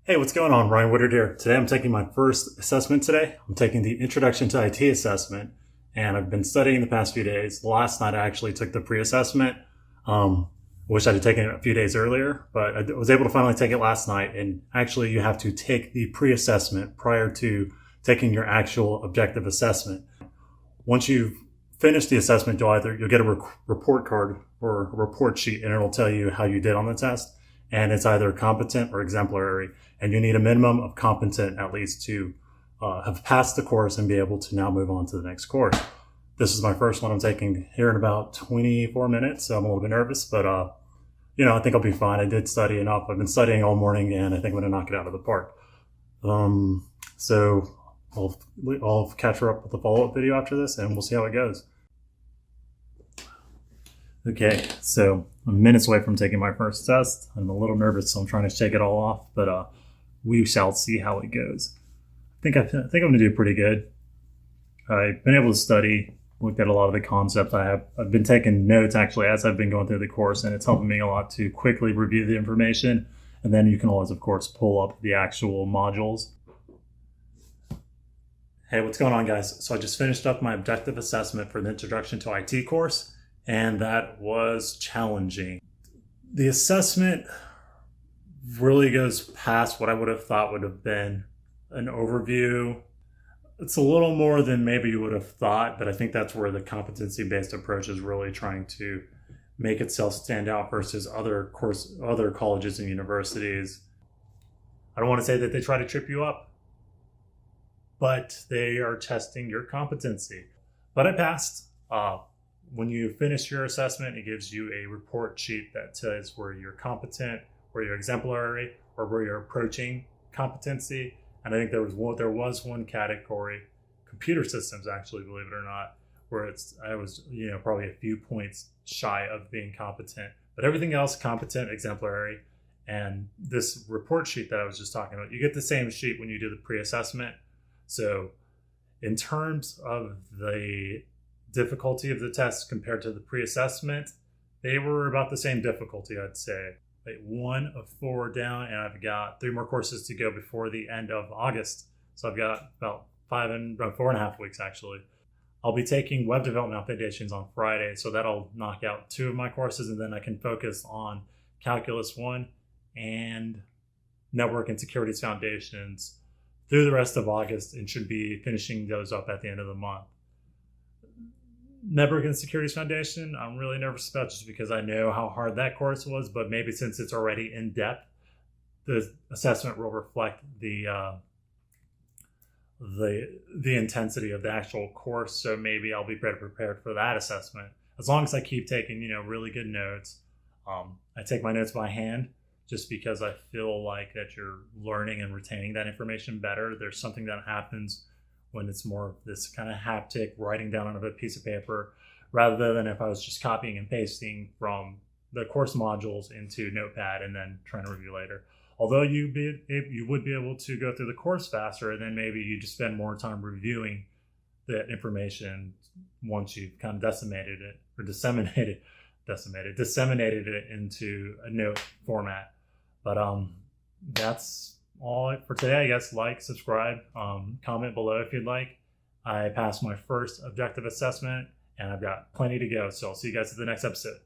Hey, what's going on? Ryan Woodard here. Today I'm taking my first assessment today. I'm taking the Introduction to IT assessment, and I've been studying the past few days. Last night I actually took the pre-assessment. Wish I'd taken it a few days earlier, but I was able to finally take it last night. And actually you have to take the pre-assessment prior to taking your actual objective assessment. Once you've finished the assessment, you'll get a report card or a report sheet, and it'll tell you how you did on the test. And it's either competent or exemplary. And you need a minimum of competent at least to have passed the course and be able to now move on to the next course. This is my first one I'm taking here in about 24 minutes, so I'm a little bit nervous, but I think I'll be fine. I did study enough. I've been studying all morning, and I think I'm going to knock it out of the park. So I'll catch her up with a follow-up video after this, and we'll see how it goes. Okay, so I'm minutes away from taking my first test. I'm a little nervous, so I'm trying to shake it all off, but we shall see how it goes. I think I'm going to do pretty good. I've been able to study, looked at a lot of the concepts. I've been taking notes actually as I've been going through the course, and it's helping me a lot to quickly review the information. And then you can always, of course, pull up the actual modules. Hey, what's going on, guys? So I just finished up my objective assessment for the Introduction to IT course, and that was challenging. The assessment really goes past what I would have thought would have been an overview. It's a little more than maybe you would have thought, but I think that's where the competency-based approach is really trying to make itself stand out versus other colleges and universities. I don't want to say that they try to trip you up, but they are testing your competency. But I passed. When you finish your assessment, it gives you a report sheet that says where you're competent, where you're exemplary, or where you're approaching competency. And I think there was one category, computer systems actually, believe it or not, where I was probably a few points shy of being competent. But everything else, competent, exemplary. And this report sheet that I was just talking about, you get the same sheet when you do the pre-assessment. So in terms of the difficulty of the test compared to the pre-assessment, they were about the same difficulty, I'd say. Like 1 of 4 down, and I've got 3 more courses to go before the end of August. So I've got about 4.5 weeks actually. I'll be taking web development foundations on Friday, so that'll knock out 2 of my courses, and then I can focus on Calculus 1 and Network and Securities Foundations through the rest of August, and should be finishing those up at the end of the month. Network and Securities Foundation, I'm really nervous about just because I know how hard that course was, but maybe since it's already in depth, the assessment will reflect the intensity of the actual course. So maybe I'll be better prepared for that assessment. As long as I keep taking, really good notes. I take my notes by hand just because I feel like that you're learning and retaining that information better. There's something that happens when it's more of this kind of haptic writing down on a piece of paper, rather than if I was just copying and pasting from the course modules into Notepad and then trying to review later. Although you would be able to go through the course faster, and then maybe you just spend more time reviewing that information once you've kind of disseminated it into a note format. But that's all for today, I guess. Like, subscribe, comment below if you'd like. I passed my first objective assessment, and I've got plenty to go. So I'll see you guys at the next episode.